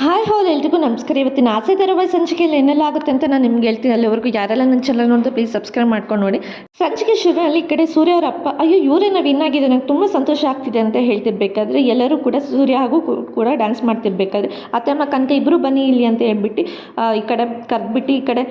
Hi ಹಾಲ್ ಎಲ್ರಿಗೂ ನಮಸ್ಕಾರ. ಇವತ್ತಿನ ಆಸೆ ಧಾರಾವಾಹಿ ಸಂಚಿಕೆಯಲ್ಲಿ ಏನೆಲ್ಲ ಆಗುತ್ತೆ ಅಂತ ನಾನು ನಿಮ್ಗೆ ಹೇಳ್ತೀನಿ. ಅಲ್ಲಿವರೆಗೂ ಯಾರೆಲ್ಲ ನನ್ನ ಚಾನಲ್ ನೋಡಿದ್ರೆ ಪ್ಲೀಸ್ ಸಬ್ಸ್ಕ್ರೈಬ್ ಮಾಡ್ಕೊಂಡು ನೋಡಿ. ಸಂಚಿಕೆ ಶುರುವಿನಲ್ಲಿ ಈ ಕಡೆ ಸೂರ್ಯ ಅವರ ಅಪ್ಪ ಅಯ್ಯೋ ಇವರೇನ ವಿನ್ ಆಗಿದೆ, ನಂಗೆ ತುಂಬ ಸಂತೋಷ ಆಗ್ತಿದೆ ಅಂತ ಹೇಳ್ತಿರ್ಬೇಕಾದ್ರೆ ಎಲ್ಲರೂ ಕೂಡ ಸೂರ್ಯ ಹಾಗೂ ಕೂಡ ಡ್ಯಾನ್ಸ್ ಮಾಡ್ತಿರ್ಬೇಕಾದ್ರೆ ಅತ್ತೆ ಅಮ್ಮ ಕನಕ ಇಬ್ಬರು ಬನ್ನಿ ಇಲ್ಲಿ ಅಂತ ಹೇಳ್ಬಿಟ್ಟು ಈ ಕಡೆ ಕರೆದ್ಬಿಟ್ಟು ಈ ಕಡೆ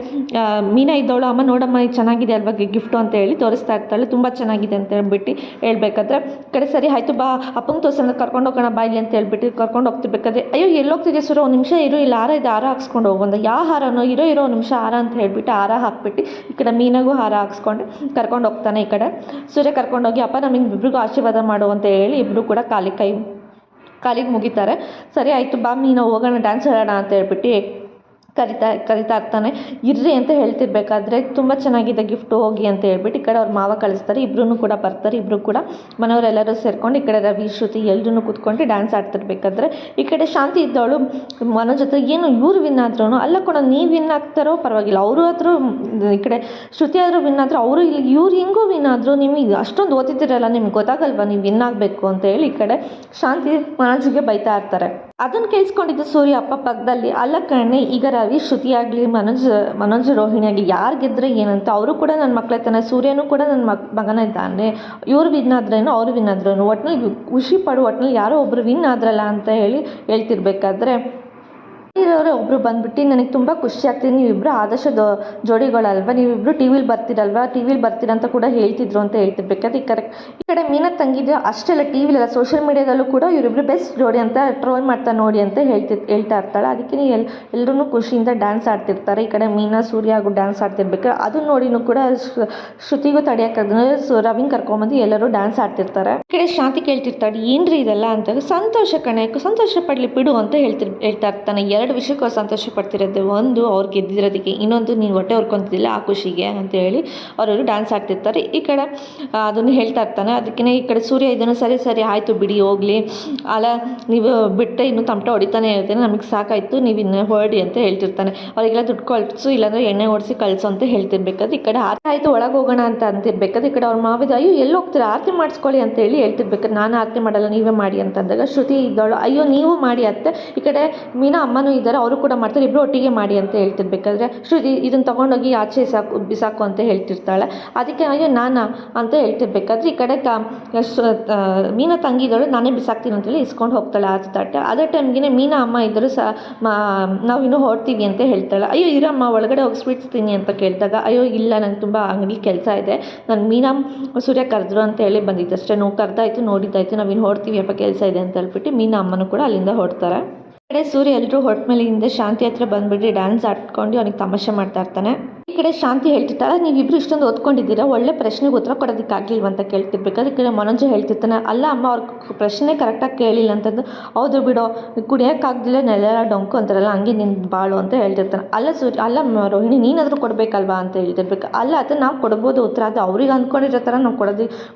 ಮೀನಾ ಇದ್ದವಳು ಅಮ್ಮ ನೋಡಮ್ಮ ಇದು ಚೆನ್ನಾಗಿದೆ ಅಲ್ವಾ ಗಿಫ್ಟು ಅಂತ ಹೇಳಿ ತೋರಿಸ್ತಾ ಇರ್ತಾಳೆ. ತುಂಬ ಚೆನ್ನಾಗಿದೆ ಅಂತ ಹೇಳ್ಬಿಟ್ಟು ಹೇಳ್ಬೇಕಾದ್ರೆ ಈ ಕಡೆ ಸರಿ ಆಯಿತು ಬಾ ಅಪ್ಪಂಗೆ ತೋರ್ಸೋಣ ಕರ್ಕೊಂಡು ಹೋಗೋಣ ಬಾ ಇಲ್ಲಿ ಅಂತ ಹೇಳ್ಬಿಟ್ಟು ಕರ್ಕೊಂಡು ಹೋಗ್ತಿರ್ಬೇಕಾದ್ರೆ ಅಯ್ಯೋ ಎಲ್ಲೋಗ್ತಿದೆ ಸೂರ್ಯ ಒಂದು ನಿಮಿಷ ಇರು, ಇಲ್ಲಿ ಹಾರ ಇದೆ ಹಾರ ಹಾಕ್ಸ್ಕೊಂಡು ಹೋಗಂದ ಯಾವ ಹಾರನೋ ಇರೋ ಒಂದು ನಿಮಿಷ ಹಾರ ಅಂತ ಹೇಳ್ಬಿಟ್ಟು ಹಾರ ಹಾಕ್ಬಿಟ್ಟು ಈ ಕಡೆ ಮೀನಾಗೂ ಹಾರ ಹಾಕ್ಸ್ಕೊಂಡು ಕರ್ಕೊಂಡು ಹೋಗ್ತಾನೆ. ಈ ಕಡೆ ಸೂರ್ಯ ಕರ್ಕೊಂಡೋಗಿ ಅಪ್ಪ ನಮಗೆ ಇಬ್ರಿಗೂ ಆಶೀರ್ವಾದ ಮಾಡು ಅಂತ ಹೇಳಿ ಇಬ್ಬರು ಕೂಡ ಕಾಲಿಗೆ ಮುಗಿತಾರೆ. ಸರಿ ಆಯಿತು ಬಾ ಮೀನಾ ಹೋಗೋಣ ಡ್ಯಾನ್ಸ್ ಆಡೋಣ ಅಂತ ಹೇಳ್ಬಿಟ್ಟು ಕರಿತಾ ಇರ್ತಾನೆ. ಇರ್ರಿ ಅಂತ ಹೇಳ್ತಿರ್ಬೇಕಾದ್ರೆ ತುಂಬ ಚೆನ್ನಾಗಿದೆ ಗಿಫ್ಟು ಹೋಗಿ ಅಂತ ಹೇಳ್ಬಿಟ್ಟು ಈ ಕಡೆ ಅವ್ರ ಮಾವ ಕಳಿಸ್ತಾರೆ. ಇಬ್ಬರೂ ಕೂಡ ಬರ್ತಾರೆ. ಇಬ್ಬರು ಕೂಡ ಮನೆಯವರೆಲ್ಲರೂ ಸೇರ್ಕೊಂಡು ಈ ಕಡೆ ರವಿ ಶ್ರುತಿ ಎಲ್ಲರೂ ಕೂತ್ಕೊಂಡು ಡ್ಯಾನ್ಸ್ ಆಡ್ತಿರ್ಬೇಕಾದ್ರೆ ಈ ಕಡೆ ಶಾಂತಿ ಇದ್ದವಳು ಮನೋಜ್ ಹತ್ರ ಏನು ಇವ್ರು ವಿನ್ ಆದ್ರೂ ಅಲ್ಲ ಕೂಡ ನೀವು ವಿನ್ ಆಗ್ತಾರೋ ಪರವಾಗಿಲ್ಲ, ಅವರು ಆದರೂ ಈ ಕಡೆ ಶ್ರುತಿ ಆದರೂ ವಿನ್ ಆದರೂ ಅವರು ಇಲ್ಲಿ ಇವ್ರು ಹೆಂಗೂ ವಿನ್ ಆದರೂ ನಿಮಗೆ ಅಷ್ಟೊಂದು ಓದಿದ್ದೀರಲ್ಲ ನಿಮ್ಗೆ ಗೊತ್ತಾಗಲ್ವಾ ನೀವು ವಿನ್ ಆಗಬೇಕು ಅಂತ ಹೇಳಿ ಈ ಕಡೆ ಶಾಂತಿ ಮನೋಜ್ಗೆ ಬೈತಾ ಇರ್ತಾರೆ. ಅದನ್ನು ಕೇಳಿಸ್ಕೊಂಡಿದ್ದು ಸೂರ್ಯ ಅಪ್ಪ ಪಕ್ಕದಲ್ಲಿ ಅಲ್ಲ ಕಣ್ಣೆ ಈಗ ರವಿ ಶ್ರುತಿ ಆಗಲಿ ಮನೋಜ್ ರೋಹಿಣಿ ಆಗಲಿ ಯಾರು ಗೆದ್ದರೆ ಏನಂತ ಅವರು ಕೂಡ ನನ್ನ ಮಕ್ಕಳೇ ತಾನೆ, ಸೂರ್ಯನೂ ಕೂಡ ನನ್ನ ಮಗನ ಇದ್ದಾನೆ, ಇವ್ರು ವಿನ್ ಆದ್ರೇನು ಅವ್ರು ವಿನ್ ಆದ್ರೇನು ಒಟ್ಟಿನಲ್ಲಿ ಖುಷಿ ಪಡು, ಒಟ್ಟಿನಲ್ಲಿ ಯಾರೋ ಒಬ್ಬರು ವಿನ್ ಆದ್ರಲ್ಲ ಅಂತ ಹೇಳಿ ಹೇಳ್ತಿರ್ಬೇಕಾದ್ರೆ ಇರೋರು ಒಬ್ಬರು ಬಂದ್ಬಿಟ್ಟು ನನಗೆ ತುಂಬ ಖುಷಿ ಆಗ್ತಿದೆ, ನೀವಿಬ್ಬರು ಆದರ್ಶ ಜೋಡಿಗಳಲ್ವ, ನೀವಿಬ್ಬರು ಟಿ ವಿಲಿ ಬರ್ತೀರ ಅಂತ ಕೂಡ ಹೇಳ್ತಿದ್ರು ಅಂತ ಹೇಳ್ತಿರ್ಬೇಕಾದ್ರೆ ಈ ಕಡೆ ಮೀನಾ ತಂಗಿದ್ದು ಅಷ್ಟೆಲ್ಲ ಟಿ ವಿಲೆಲ್ಲ ಸೋಷಿಯಲ್ ಮೀಡಿಯಾದಲ್ಲೂ ಕೂಡ ಇವರಿಬ್ಬರು ಬೆಸ್ಟ್ ಜೋಡಿ ಅಂತ ಟ್ರೋಲ್ ಮಾಡ್ತಾ ನೋಡಿ ಅಂತ ಹೇಳ್ತಾ ಇರ್ತಾಳೆ. ಅದಕ್ಕೆ ಎಲ್ಲರೂ ಖುಷಿಯಿಂದ ಡ್ಯಾನ್ಸ್ ಆಡ್ತಿರ್ತಾರೆ. ಈ ಕಡೆ ಮೀನಾ ಸೂರ್ಯ ಹಾಗೂ ಡ್ಯಾನ್ಸ್ ಆಡ್ತಿರ್ಬೇಕು. ಅದನ್ನ ನೋಡಿನೂ ಕೂಡ ಶ್ರುತಿಗೂ ತಡೆಯೋಕ್ಕಾಗದೆ ರವಿನ ಕರ್ಕೊಂಬಂದು ಎಲ್ಲರೂ ಡ್ಯಾನ್ಸ್ ಆಡ್ತಿರ್ತಾರೆ. ಈ ಕಡೆ ಶಾಂತಿ ಕೇಳ್ತಿರ್ತಾಳೆ ಏನ್ರಿ ಇದೆಲ್ಲ ಅಂತ. ಸಂತೋಷ ಕಣೆ, ಸಂತೋಷ ಪಡಲಿ ಬಿಡು ಅಂತ ಹೇಳ್ತಾ ಇರ್ತಾನೆ. ಎರಡು ವಿಷಯಕ್ಕೆ ಅವ್ರು ಸಂತೋಷ ಪಡ್ತಿರೋದು, ಒಂದು ಅವ್ರು ಗೆದ್ದಿರೋದಕ್ಕೆ, ಇನ್ನೊಂದು ನೀನು ಹೊಟ್ಟೆ ಹೊರ್ಕೊತಿದ್ದಿಲ್ಲ ಆ ಖುಷಿಗೆ ಅಂತ ಹೇಳಿ ಅವರು ಡ್ಯಾನ್ಸ್ ಆಡ್ತಿರ್ತಾರೆ. ಈ ಕಡೆ ಅದನ್ನು ಹೇಳ್ತಾ ಇರ್ತಾನೆ. ಅದಕ್ಕೆ ಈ ಕಡೆ ಸೂರ್ಯ ಇದನ್ನು ಸರಿ ಆಯಿತು ಬಿಡಿ ಹೋಗಲಿ, ಅಲ್ಲ ನೀವು ಬಿಟ್ಟರೆ ಇನ್ನೂ ತಮಟೆ ಹೊಡಿತಾನೆ ಇರ್ತೇನೆ, ನಮಗೆ ಸಾಕಾಯಿತು ನೀವು ಇನ್ನೂ ಹೊರಡಿ ಅಂತ ಹೇಳ್ತಿರ್ತಾನೆ. ಅವರಿಗೆಲ್ಲ ದುಡ್ಡು ಕಳಿಸು ಇಲ್ಲಾಂದರೆ ಎಣ್ಣೆ ಓಡಿಸಿ ಕಳಿಸು ಅಂತ ಹೇಳ್ತಿರ್ಬೇಕಾದ್ರೆ ಈ ಕಡೆ ಆಯಿತು ಒಳಗೆ ಹೋಗೋಣ ಅಂತ ಅಂತಿರ್ಬೇಕಾದ್ರೆ ಈ ಕಡೆ ಅವ್ರ ಮಾವಿದ ಅಯ್ಯೋ ಎಲ್ಲಿ ಹೋಗ್ತೀರಾ ಆರತಿ ಮಾಡಿಸ್ಕೊಳ್ಳಿ ಅಂತ ಹೇಳಿ ಹೇಳ್ತಿರ್ಬೇಕಾದ್ರೆ ನಾನು ಆರತಿ ಮಾಡಲ್ಲ ನೀವೇ ಮಾಡಿ ಅಂತಂದಾಗ ಶ್ರುತಿ ಇದ್ದವಳು ಅಯ್ಯೋ ನೀವು ಮಾಡಿ ಅತ್ತೆ, ಈ ಕಡೆ ಮೀನಾ ಅಮ್ಮನೂ ಇದ್ದಾರೆ ಅವರು ಕೂಡ ಮಾಡ್ತಾರೆ, ಇಬ್ಬರು ಒಟ್ಟಿಗೆ ಮಾಡಿ ಅಂತ ಹೇಳ್ತಿರ್ಬೇಕಾದ್ರೆ ಶ್ರುತಿ ಇದನ್ನು ತೊಗೊಂಡೋಗಿ ಆಚೆ ಬಿಸಾಕು ಅಂತ ಹೇಳ್ತಿರ್ತಾಳೆ. ಅದಕ್ಕೆ ಅಯ್ಯೋ ನಾನಾ ಅಂತ ಹೇಳ್ತಿರ್ಬೇಕಾದ್ರೆ ಈ ಕಡೆ ಮೀನಾ ತಂಗಿದಳು ನಾನೇ ಬಿಸಾಕ್ತೀನಿ ಅಂತೇಳಿ ಇಸ್ಕೊಂಡು ಹೋಗ್ತಾಳೆ ಆಚೆ ತಾಟೆ. ಅದೇ ಟೈಮ್ಗೆ ಮೀನಾ ಅಮ್ಮ ಇದ್ದರು ನಾವು ಇನ್ನೂ ಹೊಡ್ತೀವಿ ಅಂತ ಹೇಳ್ತಾಳೆ. ಅಯ್ಯೋ ಇರಮ್ಮ ಒಳಗಡೆ ಹೋಗಿ ಸ್ವೀಟ್ಸ್ ತಿನ್ನಿ ಅಂತ ಕೇಳಿದಾಗ ಅಯ್ಯೋ ಇಲ್ಲ ನಂಗೆ ತುಂಬ ಅಂಗಡಿ ಕೆಲಸ ಇದೆ, ನಾನು ಮೀನಾ ಸೂರ್ಯ ಕರೆದ್ರು ಅಂತ ಹೇಳಿ ಬಂದಿದ್ದು ಅಷ್ಟೇ, ನಾವು ಕರೆದಾಯ್ತು ನೋಡಿದ್ದಾಯ್ತು ನಾವಿನ್ನು ಹೊಡ್ತೀವಿ ಅಪ್ಪ ಕೆಲಸ ಇದೆ ಅಂತ ಹೇಳ್ಬಿಟ್ಟು ಮೀನಾ ಅಮ್ಮನೂ ಕೂಡ ಅಲ್ಲಿಂದ ಹೊಡ್ತಾರೆ. ಈ ಕಡೆ ಸೂರ್ಯ ಎಲ್ಲರೂ ಹೊಟ್ಟ ಮೇಲೆ ಹಿಂದೆ ಶಾಂತಿ ಹತ್ರ ಬಂದ್ಬಿಟ್ಟು ಡ್ಯಾನ್ಸ್ ಆಡ್ಕೊಂಡು ಅವನಿಗೆ ತಮಾಷೆ ಮಾಡ್ತಾ ಇರ್ತಾನೆ. ಈ ಕಡೆ ಶಾಂತಿ ಹೇಳ್ತಿರ್ತಾಳೆ ನೀವಿಬ್ರು ಇಷ್ಟೊಂದು ಓದ್ಕೊಂಡಿದ್ದೀರಾ ಒಳ್ಳೆ ಪ್ರಶ್ನೆಗೆ ಉತ್ತರ ಕೊಡೋದಕ್ಕಾಗಲಿಲ್ವ ಅಂತ ಕೇಳ್ತಿರ್ಬೇಕಾದ್ರೆ ಈ ಕಡೆ ಮನೋಜ್ ಹೇಳ್ತಿರ್ತಾನೆ ಅಲ್ಲ ಅಮ್ಮ ಅವ್ರ ಪ್ರಶ್ನೆ ಕರೆಕ್ಟಾಗಿ ಕೇಳಿಲ್ಲ ಅಂತಂದು ಹೌದು ಬಿಡೋ ಕುಡಿಯೋಕ್ಕಾಗ್ದಿಲ್ಲ ನೆಲೆಲ್ಲ ಡೊಂಕು ಅಂತಾರಲ್ಲ ಹಂಗೆ ನಿನ್ನ ಬಾಳು ಅಂತ ಹೇಳ್ತಿರ್ತಾನೆ. ಅಲ್ಲ ರೋಹಿಣಿ ನೀನಾದರೂ ಕೊಡಬೇಕಲ್ವಾ ಅಂತ ಹೇಳ್ತಿರ್ಬೇಕು. ಅಲ್ಲ ಅದು ನಾವು ಕೊಡ್ಬೋದು ಉತ್ತರ, ಅದು ಅವ್ರಿಗೆ ಅಂದ್ಕೊಂಡಿರೋ ಥರ ನಾವು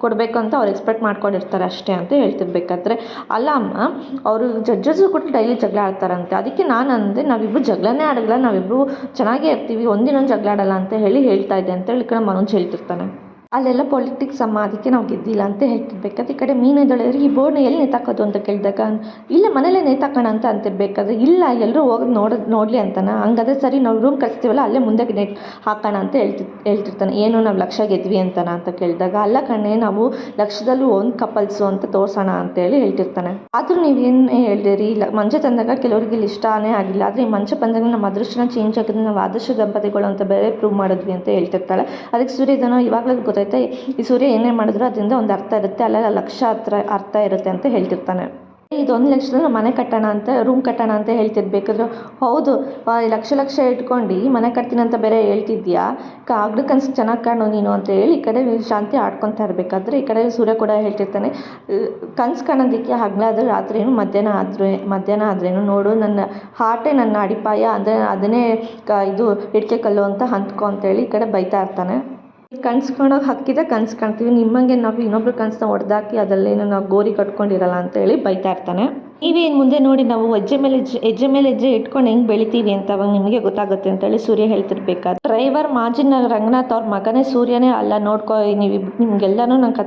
ಕೊಡಬೇಕು ಅಂತ ಅವ್ರು ಎಕ್ಸ್ಪೆಕ್ಟ್ ಮಾಡ್ಕೊಂಡಿರ್ತಾರೆ ಅಷ್ಟೇ ಅಂತ ಹೇಳ್ತಿರ್ಬೇಕಾದ್ರೆ ಅಲ್ಲ ಅಮ್ಮ ಅವರು ಜಡ್ಜಸ್ಸು ಕೂಡ ಡೈಲಿ ಜಗಳ ಆಡ್ತಾರಂತೆ, ಅದಕ್ಕೆ ನಾನು ಅಂದೆ ನಾವಿಬ್ಬರು ಜಗಳನೇ ಆಡಲ್ಲ, ನಾವಿಬ್ಬರು ಚೆನ್ನಾಗೇ ಇರ್ತೀವಿ, ಒಂದಿನೊಂದು ಜಗಳ ಆಡಲ್ಲ ಅಂತ ಹೇಳ್ತಾ ಇದೆ ಅಂತ ಹೇಳಿ ಕಡೆ ಮನೋಜ್ ಹೇಳ್ತಿರ್ತಾನೆ. ಅಲ್ಲೆಲ್ಲ ಪೊಲಿಟಿಕ್ಸ್ ಅಮ್ಮ ಅದಕ್ಕೆ ನಾವು ಗೆದ್ದಿಲ್ಲ ಅಂತ ಹೇಳ್ತಿರ್ಬೇಕಾದ್ರೆ ಈ ಕಡೆ ಮೀನಿದ್ದಳಿದ್ರೆ ಈ ಬೋರ್ಡ್ನ ಎಲ್ಲಿ ನೇತಾಕೋದು ಅಂತ ಕೇಳಿದಾಗ ಇಲ್ಲ ಮನೇಲೇ ನೇತಾಕೋಣ ಅಂತ ಅಂತಿರ್ಬೇಕಾದ್ರೆ ಇಲ್ಲ ಎಲ್ಲರೂ ಹೋಗಿ ನೋಡಲಿ ಅಂತಾನೆ. ಹಂಗಾದ್ರೆ ಸರಿ ನಾವು ರೂಮ್ ಕಳಿಸ್ತೀವಲ್ಲ ಅಲ್ಲೇ ಮುಂದೆ ನೆಟ್ ಹಾಕೋಣ ಅಂತ ಹೇಳ್ತಿರ್ತಾನೆ. ಏನು ನಾವು ಲಕ್ಷ ಗೆದ್ವಿ ಅಂತಾನ ಅಂತ ಕೇಳಿದಾಗ ಅಲ್ಲ ಕಣ್ಣೆ ನಾವು ಲಕ್ಷದಲ್ಲೂ ಒಂದು ಕಪಲ್ಸು ಅಂತ ತೋರಿಸೋಣ ಅಂತೇಳಿ ಹೇಳ್ತಿರ್ತಾನೆ. ಆದರೂ ನೀವೇನು ಹೇಳಿರಿ ಇಲ್ಲ ಮಂಚ ತಂದಾಗ ಕೆಲವರಿಗೆ ಇಲ್ಲಿ ಇಷ್ಟನೇ ಆಗಿಲ್ಲ, ಆದರೆ ಈ ಮಂಚ ಬಂದಾಗ ನಮ್ಮ ಅದೃಷ್ಟನ ಚೇಂಜ್ ಆಗಿದ್ರೆ ನಾವು ಆದರ್ಶ ದಂಪತಿಗಳು ಅಂತ ಬೇರೆ ಪ್ರೂವ್ ಮಾಡಿದ್ವಿ ಅಂತ ಹೇಳ್ತಿರ್ತಾಳೆ. ಅದಕ್ಕೆ ಸೂರ್ಯ ಇದನ್ನು ಇವಾಗಲೂ ಗೊತ್ತಾಯ್ತು ಈ ಸೂರ್ಯ ಏನೇ ಮಾಡಿದ್ರು ಅದರಿಂದ ಒಂದು ಅರ್ಥ ಇರುತ್ತೆ, ಅಲ್ಲೆಲ್ಲ ಲಕ್ಷ ಅರ್ಥ ಇರುತ್ತೆ ಅಂತ ಹೇಳ್ತಿರ್ತಾನೆ. ಇದು 1 ಲಕ್ಷದಲ್ಲಿ ಮನೆ ಕಟ್ಟೋಣ ಅಂತ ರೂಮ್ ಕಟ್ಟೋಣ ಅಂತ ಹೇಳ್ತಿರ್ಬೇಕಾದ್ರೆ ಹೌದು ಲಕ್ಷ ಇಟ್ಕೊಂಡು ಮನೆ ಕಟ್ತೀನಿ ಅಂತ ಬೇರೆ ಹೇಳ್ತಿದ್ಯಾ, ಆಗ್ಲೂ ಕನಸು ಚೆನ್ನಾಗಿ ಕಾಣು ನೀನು ಅಂತ ಹೇಳಿ ಈ ಕಡೆ ಶಾಂತಿ ಆಡ್ಕೊತಾ ಇರಬೇಕಾದ್ರೆ ಈ ಕಡೆ ಸೂರ್ಯ ಕೂಡ ಹೇಳ್ತಿರ್ತಾನೆ ಕನಸು ಕಾಣೋದಕ್ಕೆ ಹಗಲಾದ್ರೂ ರಾತ್ರಿನೂ ಮಧ್ಯಾಹ್ನ ಆದ್ರೇನು ನೋಡು ನನ್ನ ಹಾರ್ಟೇ ನನ್ನ ಅಡಿಪಾಯ ಅಂದರೆ ಅದನ್ನೇ ಇದು ಇಟ್ಕೆ ಕಲ್ಲು ಅಂತ ಅಂದ್ಕೊ ಅಂತೇಳಿ ಈ ಕಡೆ ಬೈತಾ ಇರ್ತಾನೆ. ಕನ್ಸು ಕಾಣೋಕೆ ಹಕ್ಕಿದೆ ಕನಸು ಕಾಣ್ತೀವಿ, ನಿಮ್ಮಂಗೆ ನಾವು ಇನ್ನೊಬ್ರು ಕನಸನ್ನ ಹೊಡೆದಾಕಿ ಅದರಲ್ಲೇನು ನಾವು ಗೋರಿ ಕಟ್ಕೊಂಡಿರಲ್ಲ ಅಂತೇಳಿ ಬೈತಾ ಇರ್ತಾನೆ. ನೀವೇನು ಮುಂದೆ ನೋಡಿ ನಾವು ಹೆಜ್ಜೆ ಇಟ್ಕೊಂಡು ಹೆಂಗೆ ಬೆಳಿತೀವಿ ಅಂತ ಅವಾಗ ನಿಮಗೆ ಗೊತ್ತಾಗುತ್ತೆ ಅಂತೇಳಿ ಸೂರ್ಯ ಹೇಳ್ತಿರ್ಬೇಕಾದ್ರೆ ಡ್ರೈವರ್ ಮಾಜಿನ ರಂಗನಾಥ್ ಅವ್ರ ಮಗನೇ ಸೂರ್ಯನೇ ಅಲ್ಲ ನೋಡ್ಕೊ, ನೀವು ನಿಮಗೆಲ್ಲನೂ ನಾನು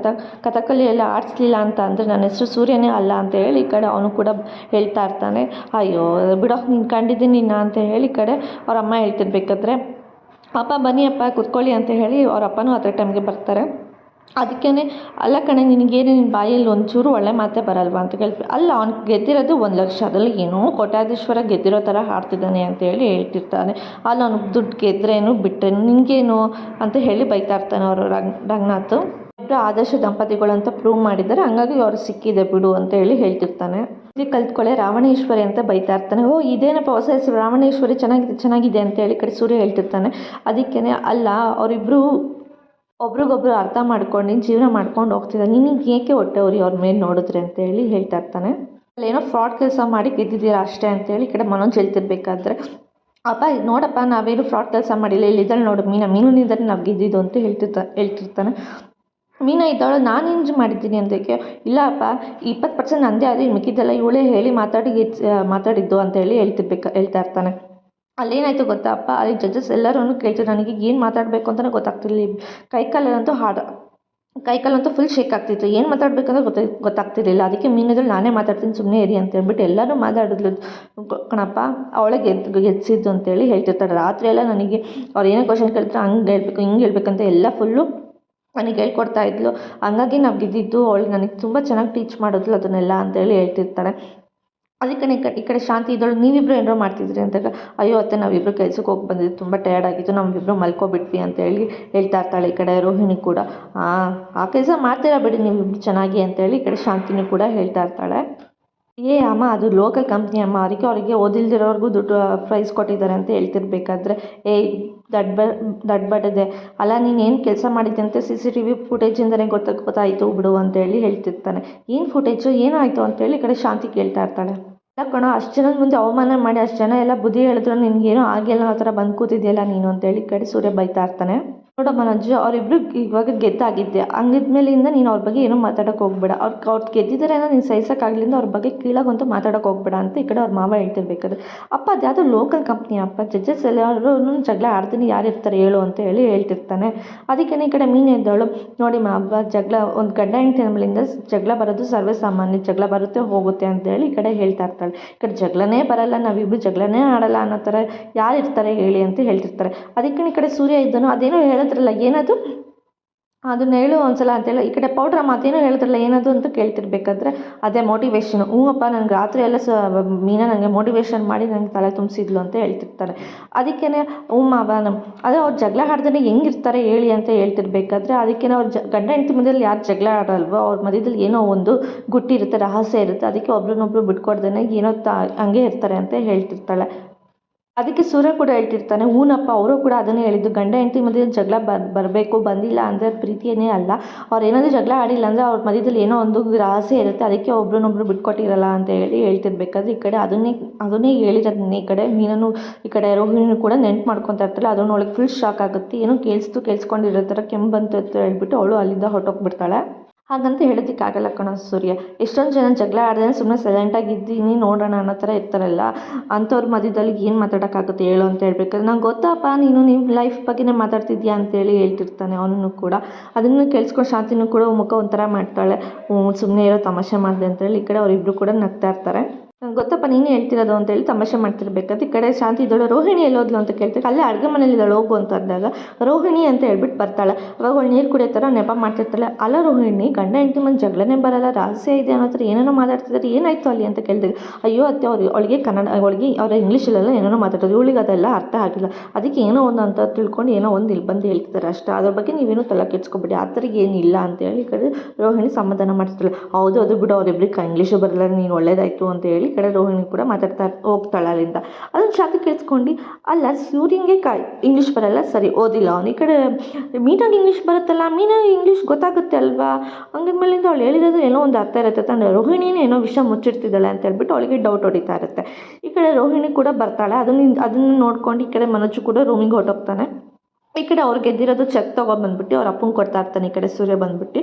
ಕಥಕಳಿ ಎಲ್ಲ ಆಡಿಸ್ಲಿಲ್ಲ ಅಂತ ಅಂದರೆ ನನ್ನ ಹೆಸರು ಸೂರ್ಯನೇ ಅಲ್ಲ ಅಂತ ಹೇಳಿ ಈ ಕಡೆ ಅವನು ಕೂಡ ಹೇಳ್ತಾ ಇರ್ತಾನೆ. ಅಯ್ಯೋ ಬಿಡೋ ನೀನು ಕಂಡಿದ್ದೀನಿ ನಿನ್ನ ಅಂತ ಹೇಳಿ ಈ ಕಡೆ ಅವ್ರ ಅಮ್ಮ ಹೇಳ್ತಿರ್ಬೇಕಾದ್ರೆ ಅಪ್ಪ ಬನ್ನಿ ಅಪ್ಪ ಕುತ್ಕೊಳ್ಳಿ ಅಂತ ಹೇಳಿ ಅವ್ರ ಅಪ್ಪನೂ ಅದ್ರ ಟೈಮ್ಗೆ ಬರ್ತಾರೆ. ಅದಕ್ಕೇ ಅಲ್ಲ ಕಣೆ ನಿನಗೇನು ನಿನ್ನ ಬಾಯಲ್ಲಿ ಒಂಚೂರು ಒಳ್ಳೆ ಮಾತೇ ಬರಲ್ವಾ ಅಂತ ಕೇಳ್ತೀವಿ. ಅಲ್ಲ ಅವ್ನು ಗೆದ್ದಿರೋದು 1,00,000, ಅದರಲ್ಲಿ ಏನೋ ಕೋಟ್ಯಾಧೀಶ್ವರ ಗೆದ್ದಿರೋ ಥರ ಹಾಡ್ತಿದ್ದಾನೆ ಅಂತೇಳಿ ಹೇಳ್ತಿರ್ತಾನೆ. ಅಲ್ಲಿ ಅವ್ನಿಗೆ ದುಡ್ಡು ಗೆದ್ರೇನು ಬಿಟ್ಟರೇನು ನಿನಗೇನು ಅಂತ ಹೇಳಿ ಬೈತಾ ಇರ್ತಾನೆ ಅವರು ರಂಗನಾಥ್. ಇಬ್ಬರು ಆದರ್ಶ ದಂಪತಿಗಳು ಅಂತ ಪ್ರೂವ್ ಮಾಡಿದ್ದಾರೆ, ಹಂಗಾಗಿ ಅವ್ರು ಸಿಕ್ಕಿದೆ ಬಿಡು ಅಂತ ಹೇಳಿ ಹೇಳ್ತಿರ್ತಾನೆ. ಇಲ್ಲಿ ಕಲ್ತ್ಕೊಳ್ಳೆ ರಾವಣೇಶ್ವರಿ ಅಂತ ಬೈತಾ ಇರ್ತಾನೆ. ಓ ಇದೇನಪ್ಪ ಹೊಸ ಹೆಸರು ರಾವಣೇಶ್ವರಿ, ಚೆನ್ನಾಗಿದೆ ಅಂತ ಹೇಳಿ ಕಡೆ ಸೂರ್ಯ ಹೇಳ್ತಿರ್ತಾನೆ. ಅದಕ್ಕೇ ಅಲ್ಲ ಅವರಿಬ್ಬರು ಒಬ್ರಿಗೊಬ್ರು ಅರ್ಥ ಮಾಡ್ಕೊಂಡು ನೀನು ಜೀವನ ಮಾಡ್ಕೊಂಡು ಹೋಗ್ತಿದ್ದ, ನಿನಗೆ ಏಕೆ ಹೊಟ್ಟೆ ಉರಿ ಅವ್ರ ಮೇಲೆ ನೋಡಿದ್ರೆ ಅಂತ ಹೇಳಿ ಹೇಳ್ತಾ ಇರ್ತಾನೆ. ಅಲ್ಲೇನೋ ಫ್ರಾಡ್ ಕೆಲಸ ಮಾಡಿ ಗೆದ್ದಿದ್ದೀರಾ ಅಷ್ಟೇ ಅಂತೇಳಿ ಈ ಕಡೆ ಮನೋಜ್ ಹೇಳ್ತಿರ್ಬೇಕಾದ್ರೆ ಅಪ್ಪ ನೋಡಪ್ಪ ನಾವೇನು ಫ್ರಾಡ್ ಕೆಲಸ ಮಾಡಿಲ್ಲ, ಇಲ್ಲಿದ್ದಾಳೆ ನೋಡು ಮೀನಿಂದಲೇ ನಾವು ಗೆದ್ದಿದ್ದು ಅಂತ ಹೇಳ್ತಿರ್ತಾನೆ. ಮೀನಾ ಇದ್ದಾಳು ನಾನು ಇಂಜು ಮಾಡಿದ್ದೀನಿ ಅಂತಕ್ಕೆ, ಇಲ್ಲ ಅಪ್ಪ 20% ನಂದೇ ಆದರೆ ಮಿಕ್ಕಿದ್ದೆಲ್ಲ ಇವಳೇ ಹೇಳಿ ಮಾತಾಡಿದ್ದು ಅಂತ ಹೇಳಿ ಹೇಳ್ತಾ ಇರ್ತಾನೆ. ಅಲ್ಲೇನಾಯಿತು ಗೊತ್ತಾ ಅಪ್ಪ, ಅಲ್ಲಿ ಜಡ್ಜಸ್ ಎಲ್ಲರೂ ಕೇಳ್ತಾರೆ, ನನಗೆ ಏನು ಮಾತಾಡಬೇಕು ಅಂತಲೇ ಗೊತ್ತಾಗ್ತಿರ್ಲಿಲ್ಲ. ಕೈಕಾಲಂತೂ ಫುಲ್ ಶೇಕ್ ಆಗ್ತಿತ್ತು, ಏನು ಮಾತಾಡಬೇಕಂದ್ರೆ ಗೊತ್ತಾಗ್ತಿರ್ಲಿಲ್ಲ. ಅದಕ್ಕೆ ಮೀನದಲ್ಲಿ ನಾನೇ ಮಾತಾಡ್ತೀನಿ ಸುಮ್ಮನೆ ಇರಿ ಅಂತ ಹೇಳ್ಬಿಟ್ಟು ಎಲ್ಲರೂ ಮಾತಾಡಿದ್ಲು ಕಣಪ್ಪ, ಅವಳೇ ಗೆದ್ಸಿದ್ದು ಅಂತೇಳಿ ಹೇಳ್ತಿರ್ತಾರೆ. ರಾತ್ರಿ ಎಲ್ಲ ನನಗೆ ಅವ್ರು ಏನೇ ಕ್ವಶನ್ ಕೇಳ್ತಾರೆ ಹಂಗೆ ಹೇಳ್ಬೇಕು ಹಿಂಗೆ ಹೇಳ್ಬೇಕಂತ ಎಲ್ಲ ಫುಲ್ಲು ನನಗೆ ಹೇಳ್ಕೊಡ್ತಾ ಇದ್ಲು, ಹಂಗಾಗಿ ನಾವು ಗೆದ್ದಿದ್ದು ಅವಳು ನನಗೆ ತುಂಬ ಚೆನ್ನಾಗಿ ಟೀಚ್ ಮಾಡಿದ್ಲು ಅದನ್ನೆಲ್ಲ ಅಂತೇಳಿ ಹೇಳ್ತಿರ್ತಾರೆ. ಅದಕ್ಕೆ ಈ ಕಡೆ ಶಾಂತಿ ಇದ್ದಳು, ನೀವಿಬ್ಬರು ಏನಾರು ಮಾಡ್ತಿದ್ರಿ ಅಂದಾಗ ಅಯ್ಯೋ ಅತ್ತೆ ನಾವಿಬ್ಬರು ಕೆಲ್ಸಕ್ಕೆ ಹೋಗಿ ಬಂದಿದ್ದು ತುಂಬ ಟಯರ್ಡ್ ಆಗಿತ್ತು, ನಾವಿಬ್ಬರು ಮಲ್ಕೊಬಿಟ್ವಿ ಅಂತೇಳಿ ಹೇಳ್ತಾ ಇರ್ತಾಳೆ. ಈ ಕಡೆ ರೋಹಿಣಿ ಕೂಡ ಆ ಕೆಲಸ ಮಾಡ್ತೀರಾ ಬಿಡಿ ನೀವಿಬ್ಬರು ಚೆನ್ನಾಗಿ ಅಂತೇಳಿ ಈ ಕಡೆ ಶಾಂತಿನೂ ಕೂಡ ಹೇಳ್ತಾ ಇರ್ತಾಳೆ. ಅಮ್ಮ ಅದು ಲೋಕಲ್ ಕಂಪ್ನಿ ಅಮ್ಮ, ಅವರಿಗೆ ಓದಿಲ್ದಿರೋರ್ಗೂ ದುಡ್ಡು ಪ್ರೈಸ್ ಕೊಟ್ಟಿದ್ದಾರೆ ಅಂತ ಹೇಳ್ತಿರ್ಬೇಕಾದ್ರೆ ದಡ್ಬಡದೆ ಅಲ್ಲ ನೀನು ಏನು ಕೆಲಸ ಮಾಡಿದ್ದೆ ಅಂತ CCTV ಫುಟೇಜಿಂದನೇ ಗೊತ್ತಾಯಿತು ಬಿಡು ಅಂತೇಳಿ ಹೇಳ್ತಿರ್ತಾನೆ. ಏನು ಫುಟೇಜು ಏನಾಯಿತು ಅಂತೇಳಿ ಈ ಕಡೆ ಶಾಂತಿ ಕೇಳ್ತಾ ಇರ್ತಾಳೆ. ಇಲ್ಲ ಕಣೋ ಅಷ್ಟು ಜನದ ಮುಂದೆ ಅವಮಾನ ಮಾಡಿ ಅಷ್ಟು ಜನ ಎಲ್ಲ ಬುದ್ಧಿ ಹೇಳಿದ್ರು ನಿನಗೇನೋ ಆಗಿಲ್ಲ ಆ ಥರ ಬಂದು ಕೂತಿದೆಯಲ್ಲ ನೀನು ಅಂತೇಳಿ ಈ ಕಡೆ ಸೂರ್ಯ ಬೈತಾ ಇರ್ತಾನೆ. ನೋಡ ಮನೋಜ್ ಅವರಿಬ್ರು ಇವಾಗ ಗೆದ್ದಾಗಿದ್ದೆ, ಹಂಗಿದ್ಮೇಲಿಂದ ನೀನು ಅವ್ರ ಬಗ್ಗೆ ಏನೂ ಮಾತಾಡೋಕೆ ಹೋಗ್ಬೇಡ, ಅವ್ರು ಗೆದ್ದಿದ್ದಾರೆ ಅನ್ನೋ ನೀನು ಸಹಿಸೋಕ್ಕಾಗಲಿಂದ ಅವ್ರ ಬಗ್ಗೆ ಕೀಳಾಗಂತೂ ಮಾತಾಡೋಕೆ ಹೋಗ್ಬೇಡ ಅಂತ ಈ ಕಡೆ ಅವ್ರ ಮಾವ ಹೇಳ್ತಿರ್ಬೇಕಾದ್ರೆ ಅಪ್ಪ ಅದು ಯಾವುದೋ ಲೋಕಲ್ ಕಂಪ್ನಿ ಅಪ್ಪ, ಜಡ್ಜಸ್ ಎಲ್ಲರೂ ಜಗಳ ಆಡ್ತೀನಿ ಯಾರು ಇರ್ತಾರೆ ಹೇಳು ಅಂತ ಹೇಳಿ ಹೇಳ್ತಿರ್ತಾನೆ. ಅದಕ್ಕೆ ಈ ಕಡೆ ಮೀನು ಎದ್ದವಳು ನೋಡಿ ಮಾವ ಜಗಳ ಒಂದು ಗಂಡ ಹೆಂಡತಿ ನಮ್ಮಲ್ಲಿಂದ ಜಗಳ ಬರೋದು ಸರ್ವೇ ಸಾಮಾನ್ಯ, ಜಗಳ ಬರುತ್ತೆ ಹೋಗುತ್ತೆ ಅಂತೇಳಿ ಈ ಕಡೆ ಹೇಳ್ತಾ ಇರ್ತಾಳೆ. ಈ ಕಡೆ ಜಗಳನೇ ಬರಲ್ಲ ನಾವಿಬ್ಬರು ಜಗಳನೇ ಆಡಲ್ಲ ಅನ್ನೋ ಥರ ಯಾರು ಇರ್ತಾರೆ ಹೇಳಿ ಅಂತ ಹೇಳ್ತಿರ್ತಾರೆ. ಅದಕ್ಕೆ ಈ ಕಡೆ ಸೂರ್ಯ ಇದ್ದನು ಅದೇನೋ ಹೇಳಿದ್ರಲ್ಲ ಏನದು ಅದನ್ನ ಹೇಳು ಒಂದ್ಸಲ ಅಂತೇಳಿ ಈ ಕಡೆ ಪೌಡ್ರ್ ಮಾತೇನೋ ಹೇಳಿದ್ರಲ್ಲ ಏನದು ಅಂತ ಕೇಳ್ತಿರ್ಬೇಕಾದ್ರೆ ಅದೇ ಮೋಟಿವೇಶನ್, ಹ್ಞೂ ಅಪ್ಪ ನನಗೆ ರಾತ್ರಿ ಎಲ್ಲ ಮೀನಾ ನನಗೆ ಮೋಟಿವೇಶನ್ ಮಾಡಿ ನನಗೆ ತಲೆ ತುಂಬಿಸಿದ್ಲು ಅಂತ ಹೇಳ್ತಿರ್ತಾರೆ. ಅದಕ್ಕೇ ಹ್ಞೂ ಮಾವ ಅದೇ ಅವ್ರು ಜಗಳ ಆಡ್ದೇ ಹೆಂಗಿರ್ತಾರೆ ಹೇಳಿ ಅಂತ ಹೇಳ್ತಿರ್ಬೇಕಾದ್ರೆ ಅದಕ್ಕೇ ಅವ್ರು ಗಂಡ ಹೆಂಡತಿ ಮಧ್ಯದಲ್ಲಿ ಯಾರು ಜಗಳ ಆಡಲ್ವೋ ಅವ್ರ ಮಧ್ಯದಲ್ಲಿ ಏನೋ ಒಂದು ಗುಟ್ಟಿರುತ್ತೆ, ರಹಸ್ಯ ಇರುತ್ತೆ, ಅದಕ್ಕೆ ಒಬ್ರನ್ನೊಬ್ರು ಬಿಟ್ಕೊಡ್ದೇ ಏನೋ ಹಂಗೆ ಇರ್ತಾರೆ ಅಂತ ಹೇಳ್ತಿರ್ತಾಳೆ. ಅದಕ್ಕೆ ಸೂರ್ಯ ಕೂಡ ಹೇಳ್ತಿರ್ತಾನೆ ಹೂನಪ್ಪ ಅವರು ಕೂಡ ಅದನ್ನೇ ಹೇಳಿದ್ದು, ಗಂಡ ಹೆಂಡತಿ ಮಧ್ಯೆ ಜಗಳ ಬರಬೇಕು, ಬಂದಿಲ್ಲ ಅಂದರೆ ಪ್ರೀತಿಯೇ ಅಲ್ಲ, ಅವ್ರು ಏನಾದರೂ ಜಗಳ ಆಡಿಲ್ಲ ಅಂದರೆ ಅವ್ರ ಮಧ್ಯದಲ್ಲಿ ಏನೋ ಒಂದು ರಹಸ್ಯ ಇರುತ್ತೆ, ಅದಕ್ಕೆ ಒಬ್ರನ್ನೊಬ್ರು ಬಿಟ್ಕೊಟ್ಟಿರಲ್ಲ ಅಂತ ಹೇಳಿ ಹೇಳ್ತಿರ್ಬೇಕಾದ್ರೆ ಈ ಕಡೆ ಅದನ್ನೇ ಹೇಳಿರೋದನ್ನ ಈ ಕಡೆ ಮೀನನ್ನು ಈ ಕಡೆ ರೋಹಿಣಿನೂ ಕೂಡ ನೆನ್ಪು ಮಾಡ್ಕೊತಾ ಇರ್ತಾಳೆ. ಅದನ್ನೊಳಗೆ ಫುಲ್ ಶಾಕ್ ಆಗುತ್ತೆ, ಏನೋ ಕೇಳಿಸ್ಕೊಂಡಿರೋ ಥರ ಕೆಮ್ಮು ಬಂತು ಅಂತ ಹೇಳ್ಬಿಟ್ಟು ಅವಳು ಅಲ್ಲಿಂದ ಹೊರಟೋಗ್ಬಿಡ್ತಾಳೆ. ಹಾಗಂತ ಹೇಳೋದಕ್ಕಾಗಲ್ಲ ಕಣೋ ಸೂರ್ಯ, ಎಷ್ಟೊಂದು ಜನ ಜಗಳ ಆಡಿದ್ರೆ ಸುಮ್ಮನೆ ಸೈಲೆಂಟಾಗಿ ಇದ್ದೀನಿ ನೋಡೋಣ ಅನ್ನೋ ಥರ ಇರ್ತಾರಲ್ಲ, ಅಂಥವ್ರ ಮಧ್ಯದಲ್ಲಿ ಏನು ಮಾತಾಡೋಕ್ಕಾಗುತ್ತೆ ಹೇಳು ಅಂತ ಹೇಳ್ಬೇಕಾದ್ರೆ ನಂಗೆ ಗೊತ್ತಪ್ಪ ನೀನು ನಿಮ್ಮ ಲೈಫ್ ಬಗ್ಗೆನೇ ಮಾತಾಡ್ತಿದ್ಯಾ ಅಂತೇಳಿ ಹೇಳ್ತಿರ್ತಾನೆ ಅವನು ಕೂಡ. ಅದನ್ನು ಕೇಳಿಸ್ಕೊಂಡು ಶಾಂತಿನೂ ಕೂಡ ಮುಖ ಒಂಥರ ಮಾಡ್ತಾಳೆ, ಸುಮ್ಮನೆ ಇರೋ ತಮಾಷೆ ಮಾಡಿದೆ ಅಂತೇಳಿ ಈ ಕಡೆ ಅವರಿಬ್ಬರು ಕೂಡ ನಗ್ತಾ ಇರ್ತಾರೆ. ನಂಗೆ ಗೊತ್ತಪ್ಪ ನೀನೇ ಹೇಳ್ತಿರೋದು ಅಂತೇಳಿ ತಮಾಷೆ ಮಾಡ್ತಿರ್ಬೇಕಾದ್ರೆ ಈ ಕಡೆ ಶಾಂತಿ ಇದ್ದಳು ರೋಹಿಣಿ ಎಲ್ಲೋದ್ಲು ಅಂತ ಕೇಳ್ತಾರೆ. ಅಲ್ಲೇ ಅಡುಗೆ ಮನೇಲಿದ್ದಾಳೆ ಹೋಗು ಅಂತ ಅಂದಾಗ ರೋಹಿಣಿ ಅಂತ ಹೇಳ್ಬಿಟ್ಟು ಬರ್ತಾಳೆ. ಅವಾಗ ಅವಳು ನೀರು ಕುಡಿಯೋ ಥರ ನೆಪ ಮಾಡ್ತಿರ್ತಾಳೆ. ಅಲ್ಲ ರೋಹಿಣಿ ಗಂಡ ಹೆಂಡತಿ ಮಂದಿ ಜಗಳನೇ ಬರಲ್ಲ, ರಹಸ್ಯ ಇದೆ ಅನ್ನೋ ಥರ ಏನೇನೋ ಮಾತಾಡ್ತಿದ್ದಾರೆ, ಏನಾಯಿತು ಅಲ್ಲಿ ಅಂತ ಕೇಳಿದಾಗ ಅಯ್ಯೋ ಅತ್ತೆ ಅವಳಿಗೆ ಅವ್ರ ಇಂಗ್ಲೀಷಲ್ಲೆಲ್ಲ ಏನೇನೋ ಮಾತಾಡೋದು, ಇವಳಿಗೆ ಅದೆಲ್ಲ ಅರ್ಥ ಆಗಿಲ್ಲ, ಅದಕ್ಕೆ ಏನೋ ಒಂದು ಅಂತ ತಿಳ್ಕೊಂಡು ಏನೋ ಒಂದು ಇಲ್ಲಿ ಬಂದು ಹೇಳ್ತಿದ್ದಾರೆ ಅಷ್ಟೇ, ಅದ್ರ ಬಗ್ಗೆ ನೀವೇನೂ ತಲೆ ಕೆಡ್ಸ್ಕೊಬೇಡಿ, ಆ ಥರ ಏನಿಲ್ಲ ಅಂತೇಳಿ ಈ ಕಡೆ ರೋಹಿಣಿ ಸಮಾಧಾನ ಮಾಡ್ತಿರ್ತಾಳೆ. ಹೌದು ಅದು ಬಿಡು ಅವರಿಬ್ಬರಿಗೆ ಇಂಗ್ಲೀಷು ಬರಲ್ಲ, ನೀನು ಒಳ್ಳೇದಾಯಿತು ಅಂತ ಹೇಳಿ ಕಡೆ ರೋಹಿಣಿ ಕೂಡ ಮಾತಾಡ್ತಾ ಹೋಗ್ತಾಳೆ ಅಲ್ಲಿಂದ. ಅದನ್ನು ಶಾಂತಿ ಕೇಳಿಸ್ಕೊಂಡು ಅಲ್ಲ ಸೂರ್ಯಂಗೆ ಇಂಗ್ಲೀಷ್ ಬರಲ್ಲ ಸರಿ ಓದಿಲ್ಲ ಅವನು, ಈ ಕಡೆ ಮೀನಾಗಿ ಇಂಗ್ಲೀಷ್ ಬರುತ್ತಲ್ಲ, ಮೀನಾಗಿ ಇಂಗ್ಲೀಷ್ ಗೊತ್ತಾಗುತ್ತೆ ಅಲ್ವಾ, ಹಂಗಿದ್ಮೇಲಿಂದ ಅವಳು ಹೇಳಿರೋದು ಏನೋ ಒಂದು ಅರ್ಥ ಇರುತ್ತೆ ತಾನೆ, ರೋಹಿಣಿನೇ ಏನೋ ವಿಷಯ ಮುಚ್ಚಿಡ್ತಿದ್ದಾಳೆ ಅಂತ ಹೇಳ್ಬಿಟ್ಟು ಅವಳಿಗೆ ಡೌಟ್ ಹೊಡಿತಾ ಇರುತ್ತೆ. ಈ ಕಡೆ ರೋಹಿಣಿ ಕೂಡ ಬರ್ತಾಳೆ, ಅದನ್ನು ನೋಡ್ಕೊಂಡು ಈ ಕಡೆ ಮನೋಜು ಕೂಡ ರೂಮಿಗೆ ಹೊರಟೋಗ್ತಾನೆ. ಈ ಕಡೆ ಅವ್ರು ಗೆದ್ದಿರೋದು ಚೆಕ್ ತೊಗೊಂಡ್ಬಂದ್ಬಿಟ್ಟು ಅವ್ರ ಅಪ್ಪಂಗೆ ಕೊಡ್ತಾ ಇರ್ತಾನೆ. ಈ ಕಡೆ ಸೂರ್ಯ ಬಂದ್ಬಿಟ್ಟು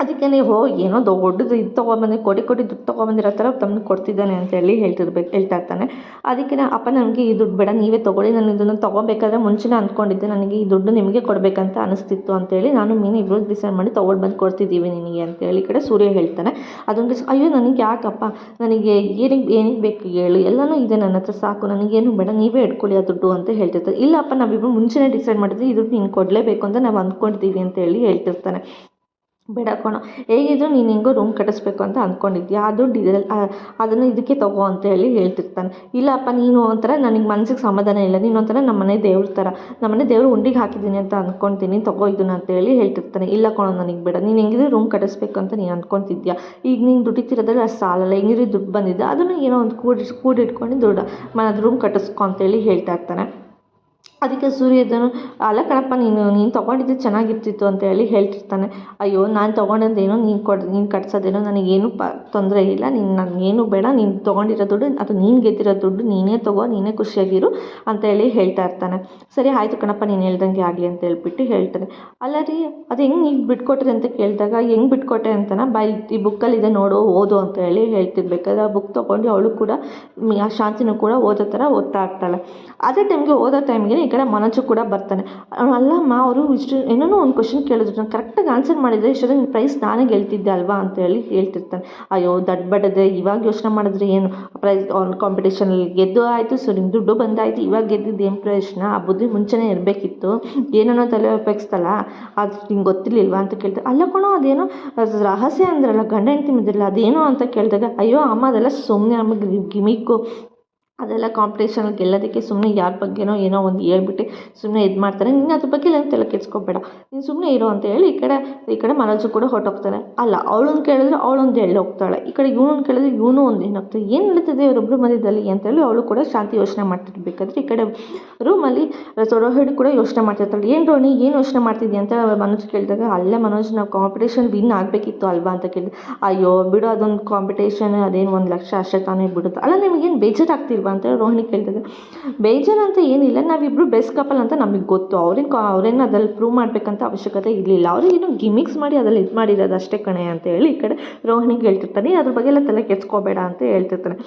ಅದಕ್ಕೆ ನೀವು ಏನೋ ದೊಡ್ಡದು ಇದು ತೊಗೊಂಬಂದು ಕೋಟಿ ಕೋಟಿ ದುಡ್ಡು ತೊಗೊಂಬಂದಿರೋ ಥರ ತಂದು ಕೊಡ್ತಿದ್ದಾನೆ ಅಂತೇಳಿ ಹೇಳ್ತಾ ಇರ್ತಾನೆ. ಅದಕ್ಕೆ ಅಪ್ಪ ನನಗೆ ಈ ದುಡ್ಡು ಬೇಡ, ನೀವೇ ತೊಗೊಳ್ಳಿ, ನಾನು ಇದನ್ನು ತೊಗೋಬೇಕಾದ್ರೆ ಮುಂಚೆನೇ ಅಂದ್ಕೊಂಡಿದ್ದೆ, ನನಗೆ ಈ ದುಡ್ಡು ನಿಮಗೆ ಕೊಡಬೇಕಂತ ಅನಿಸ್ತಿತ್ತು ಅಂತೇಳಿ ನಾನು ಮೀನು ಇಬ್ಬರು ಡಿಸೈಡ್ ಮಾಡಿ ತೊಗೊಂಡು ಬಂದು ಕೊಡ್ತಿದ್ದೀವಿ ನಿನಗೆ ಅಂತೇಳಿ ಈ ಕಡೆ ಸೂರ್ಯ ಹೇಳ್ತಾನೆ. ಅದೊಂದು ಅಯ್ಯೋ ನನಗೆ ಯಾಕಪ್ಪ, ನನಗೆ ಏನಕ್ಕೆ ಬೇಕು ಹೇಳು, ಎಲ್ಲನೂ ಇದೆ ನನ್ನ ಹತ್ರ, ಸಾಕು, ನನಗೇನು ಬೇಡ, ನೀವೇ ಇಟ್ಕೊಳ್ಳಿ ಆ ದುಡ್ಡು ಅಂತ ಹೇಳ್ತಿರ್ತಾರೆ. ಇಲ್ಲಪ್ಪ ನಾವಿಬ್ಬರು ಮುಂಚೆನೇ ಡಿಸೈಡ್ ಮಾಡಿದ್ವಿ ಈ ದುಡ್ಡು ನೀನು ಕೊಡಲೇಬೇಕು ಅಂತ ನಾವು ಅಂದ್ಕೊಂಡಿದ್ದೀವಿ ಅಂತೇಳಿ ಹೇಳ್ತಿರ್ತಾನೆ. ಬೇಡ ಕಣೋ, ಹೇಗಿದ್ರು ನೀನು ಹೆಂಗೋ ರೂಮ್ ಕಟ್ಟಿಸ್ಬೇಕು ಅಂತ ಅಂದ್ಕೊಂಡಿದ್ಯಾ, ಆ ದುಡ್ಡು ಇದೆ, ಅದನ್ನು ಇದಕ್ಕೆ ತಗೋ ಅಂತ ಹೇಳಿ ಹೇಳ್ತಿರ್ತಾನೆ. ಇಲ್ಲಪ್ಪ ನೀನು ಒಂಥರ ನನಗೆ ಮನ್ಸಿಗೆ ಸಮಾಧಾನ ಇಲ್ಲ, ನೀನು ಒಂಥರ ನಮ್ಮನೆ ದೇವ್ರ ಥರ, ನಮ್ಮನೆ ದೇವ್ರು ಉಂಡಿಗೆ ಹಾಕಿದ್ದೀನಿ ಅಂತ ಅಂದ್ಕೊಳ್ತೀನಿ, ತಗೋ ಇದನ್ನು ಅಂತೇಳಿ ಹೇಳ್ತಿರ್ತಾನೆ. ಇಲ್ಲ ಕಣೋ ನನಗೆ ಬೇಡ, ನೀನು ಹೆಂಗಿದ್ರು ರೂಮ್ ಕಟ್ಟಿಸ್ಬೇಕು ಅಂತ ನೀನು ಅಂದ್ಕೊತಿದ್ಯಾ, ಈಗ ನೀನು ದುಡಿತಿರೋದ್ರಲ್ಲಿ ಅಷ್ಟು ಸಾಲಲ್ಲ, ಹೆಂಗಿದ್ರು ದುಡ್ಡು ಬಂದಿದ್ದೆ ಅದನ್ನು ಏನೋ ಒಂದು ಕೂಡಿಟ್ಕೊಂಡು ರೂಮ್ ಕಟ್ಟಿಸ್ಕೊ ಅಂತೇಳಿ ಹೇಳ್ತಾ ಇರ್ತಾನೆ. ಅದಕ್ಕೆ ಸೂರ್ಯ ಇದ್ದನು, ಅಲ್ಲ ಕಣಪ್ಪ, ನೀನು ತೊಗೊಂಡಿದ್ದು ಚೆನ್ನಾಗಿರ್ತಿತ್ತು ಅಂತ ಹೇಳಿ ಹೇಳ್ತಿರ್ತಾನೆ. ಅಯ್ಯೋ ನಾನು ತೊಗೊಂಡದ್ದೇನೋ ನೀನು ಕಟ್ಸೋದೇನೋ ನನಗೇನು ತೊಂದರೆ ಇಲ್ಲ, ನನಗೇನು ಬೇಡ, ನೀನು ತೊಗೊಂಡಿರೋ ದುಡ್ಡು ಅದು ನೀನು ಗೆದ್ದಿರೋ ದುಡ್ಡು ನೀನೇ ತೊಗೋ, ನೀನೇ ಖುಷಿಯಾಗಿರು ಅಂತ ಹೇಳಿ ಹೇಳ್ತಾ ಇರ್ತಾನೆ. ಸರಿ ಆಯಿತು ಕಣಪ್ಪ, ನೀನು ಹೇಳ್ದಂಗೆ ಆಗಲಿ ಅಂತ ಹೇಳ್ಬಿಟ್ಟು ಹೇಳ್ತಾನೆ. ಅಲ್ಲ ರೀ, ಅದು ಹೆಂಗೆ ನೀವು ಬಿಟ್ಕೊಟ್ರಿ ಅಂತ ಕೇಳಿದಾಗ ಹೆಂಗೆ ಬಿಟ್ಕೊಟ್ಟೆ ಅಂತನ ಈ ಬುಕ್ಕಲ್ಲಿದೆ ನೋಡು ಓದು ಅಂತ ಹೇಳಿ ಹೇಳ್ತಿರ್ಬೇಕಾದ್ರೆ ಆ ಬುಕ್ ತೊಗೊಂಡು ಅವಳು ಕೂಡ ಆ ಶಾಂತಿನೂ ಕೂಡ ಓದೋ ಥರ ಓದ್ತಾ ಇರ್ತಾಳೆ. ಅದೇ ಟೈಮ್ಗೆ ಓದೋ ಟೈಮ್ಗೆ ಈ ಕಡೆ ಮನೋಜು ಕೂಡ ಬರ್ತಾನೆ. ಅಲ್ಲಮ್ಮ ಅವರು ಇಷ್ಟು ಏನೇನೋ ಒಂದು ಕ್ವಶನ್ ಕೇಳಿದ್ರು, ನಾನು ಕರೆಕ್ಟಾಗಿ ಆನ್ಸರ್ ಮಾಡಿದರೆ ಇಷ್ಟೊಂದು ಪ್ರೈಸ್ ನಾನೇ ಗೆಲ್ತಿದ್ದೆ ಅಲ್ವಾ ಅಂತ ಹೇಳಿ ಹೇಳ್ತಿರ್ತಾನೆ. ಅಯ್ಯೋ ದಡ್ಬಡದೆ, ಇವಾಗ ಯೋಚನೆ ಮಾಡಿದ್ರೆ ಏನು ಪ್ರೈಸ್ ಕಾಂಪಿಟೇಷನಲ್ಲಿ ಗೆದ್ದು ಆಯಿತು, ಸೊ ನಿಮ್ಮ ದುಡ್ಡು ಬಂದಾಯಿತು, ಇವಾಗ ಗೆದ್ದಿದ್ದು ಏನು ಪ್ರಯೋಜನ, ಆ ಬುದ್ಧಿ ಮುಂಚೆನೇ ಇರಬೇಕಿತ್ತು, ಏನೇನೋ ತಲೆ ಉಪಯೋಗಿಸ್ತಲ್ಲ, ಅದು ನಿಂಗೆ ಗೊತ್ತಿರಲಿಲ್ವಾ ಅಂತ ಕೇಳ್ತಾರೆ. ಅಲ್ಲ ಕಣೋ ಅದೇನೋ ರಹಸ್ಯ ಅಂದ್ರಲ್ಲ ಗಂಡ ಹೆಂಡತಿ ಮಧ್ಯಲ್ಲ, ಅದೇನೋ ಅಂತ ಕೇಳಿದಾಗ ಅಯ್ಯೋ ಅಮ್ಮ ಅದೆಲ್ಲ ಸುಮ್ಮನೆ ಅಮ್ಮ ಗಿಮಿಕ್ಕು, ಅದೆಲ್ಲ ಕಾಂಪಿಟೇಷನಲ್ಲಿ ಗೆಲ್ಲೋದಕ್ಕೆ ಸುಮ್ಮನೆ ಯಾರ ಬಗ್ಗೆನೋ ಏನೋ ಒಂದು ಹೇಳ್ಬಿಟ್ಟು ಸುಮ್ಮನೆ ಇದು ಮಾಡ್ತಾರೆ, ನೀನು ಅದ್ರ ಬಗ್ಗೆ ಏನು ತಲೆ ಕೆಡಿಸ್ಕೋಬೇಡ, ನೀನು ಸುಮ್ಮನೆ ಇರೋ ಅಂತ ಹೇಳಿ ಈ ಕಡೆ ಮನೋಜು ಕೂಡ ಹೊರಟೋಗ್ತಾನೆ. ಅಲ್ಲ ಅವಳನ್ನು ಕೇಳಿದ್ರೆ ಅವಳೊಂದು ಹೋಗ್ತಾಳೆ, ಈ ಕಡೆ ಇವನನ್ನು ಕೇಳಿದ್ರೆ ಇವನು ಒಂದು ಏನಾಗ್ತದೆ, ಏನು ನಡೀತಿದೆ ಇವರೊಬ್ಬರು ಮಧ್ಯದಲ್ಲಿ ಅಂತೇಳಿ ಅವಳು ಕೂಡ ಶಾಂತಿ ಯೋಚನೆ ಮಾಡ್ತಿರ್ಬೇಕಾದ್ರೆ ಈ ಕಡೆ ರೂಮಲ್ಲಿ ರೋಹಿಣಿ ಕೂಡ ಯೋಚನೆ ಮಾಡ್ತಿರ್ತಾಳೆ. ಏನು ರೋಹಿಣಿ ಏನು ಯೋಚನೆ ಮಾಡ್ತಿದ್ಯಾ ಅಂತ ಮನೋಜ್ ಕೇಳಿದಾಗ, ಅಲ್ಲೇ ಮನೋಜ್ ನಾವು ಕಾಂಪಿಟೇಷನ್ ವಿನ್ ಆಗಬೇಕಿತ್ತು ಅಲ್ವಾ ಅಂತ ಕೇಳಿದೆ. ಅಯ್ಯೋ ಬಿಡು, ಅದೊಂದು ಕಾಂಪಿಟೇಷನ್, ಅದೇನು 1,00,000 ಅಷ್ಟೇ ತಾನೇ ಬಿಡುತ್ತೆ, ಅಲ್ಲ ನಿಮಗೇನು ಬೇಜಾರಾಗ್ತಿಲ್ವಾ ಅಂತ ರೋಹಿಣಿ ಕೇಳಿದಾಗ, ಬೇಜಾರು ಅಂತ ಏನಿಲ್ಲ, ನಾವಿಬ್ಬರು ಬೆಸ್ಟ್ ಕಪಲ್ ಅಂತ ನಮಗೆ ಗೊತ್ತು, ಅವ್ರೇನು ಅದ್ರಲ್ಲಿ ಪ್ರೂವ್ ಮಾಡಬೇಕಂತ ಅವಶ್ಯಕತೆ ಇರಲಿಲ್ಲ, ಅವ್ರಿಗೇನು ಗಿಮಿಕ್ಸ್ ಮಾಡಿ ಅದ್ರಲ್ಲಿ ಇದು ಮಾಡಿರೋದು ಅಷ್ಟೇ ಕಣೆ ಅಂತ ಹೇಳಿ ಈ ಕಡೆ ರೋಹಿಣಿಗೆ ಹೇಳ್ತಿರ್ತಾನೆ. ಅದ್ರ ಬಗ್ಗೆ ಎಲ್ಲ ತಲೆ ಕೆಡ್ಸ್ಕೋಬೇಡ ಅಂತ ಹೇಳ್ತಿರ್ತಾನೆ.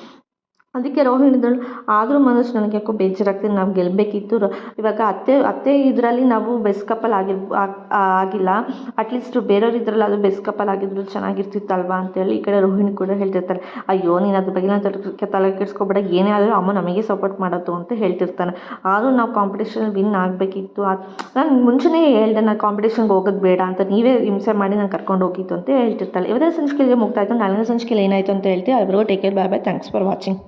ಅದಕ್ಕೆ ರೋಹಿಣಿದಳು, ಆದರೂ ಮನೋಜ್ ನನಗೆ ಯಾಕೋ ಬೇಜಾರಾಗ್ತದೆ, ನಾವು ಗೆಲ್ಲಬೇಕಿತ್ತು, ಇವಾಗ ಅತ್ತೆ ಇದರಲ್ಲಿ ನಾವು ಬೆಸ್ಟ್ ಕಪಲ್ ಆಗಿಲ್ಲ, ಅಟ್ಲೀಸ್ಟ್ ಬೇರೆಯವ್ರು ಇದ್ರಲ್ಲಿ ಅದು ಬೆಸ್ಟ್ ಕಪಲ್ ಆಗಿದ್ರು ಚೆನ್ನಾಗಿರ್ತಿತ್ತಲ್ವಾ ಅಂತೇಳಿ ಈ ಕಡೆ ರೋಹಿಣಿ ಕೂಡ ಹೇಳ್ತಿರ್ತಾರೆ. ಅಯ್ಯೋ ನೀನು ಅದ್ರ ಬಗ್ಗೆ ತಲೆ ಕೆಡಿಸ್ಕೊಬೇಡ, ಏನೇ ಆದರೂ ಅಮ್ಮ ನಮಗೆ ಸಪೋರ್ಟ್ ಮಾಡೋದು ಅಂತ ಹೇಳ್ತಿರ್ತಾನೆ. ಆದರೂ ನಾವು ಕಾಂಪಿಟೇಷನ್ ವಿನ್ ಆಗಬೇಕಿತ್ತು, ನಾನು ಮುಂಚೆನೇ ಹೇಳ್ದೆ ನಾನು ಕಾಂಪಿಟೇಷನ್ಗೆ ಹೋಗೋದು ಬೇಡ ಅಂತ, ನೀವೇ ಹಿಂಸೆ ಮಾಡಿ ನಾನು ಕರ್ಕೊಂಡು ಹೋಗಿತ್ತು ಅಂತ ಹೇಳ್ತಿರ್ತಾಳೆ. ಇವತ್ತಿನ ಸಂಚಿಕೆಗೆ ಮುಗ್ತಾಯಿತ್ತು, ನಾಳಿನ ಸಂಚಿಕೆಯಲ್ಲಿ ಏನಾಯಿತು ಅಂತ ಹೇಳ್ತೀವಿ. ಅಲ್ಲಿವರೆಗೂ take care, bye bye, thanks for watching.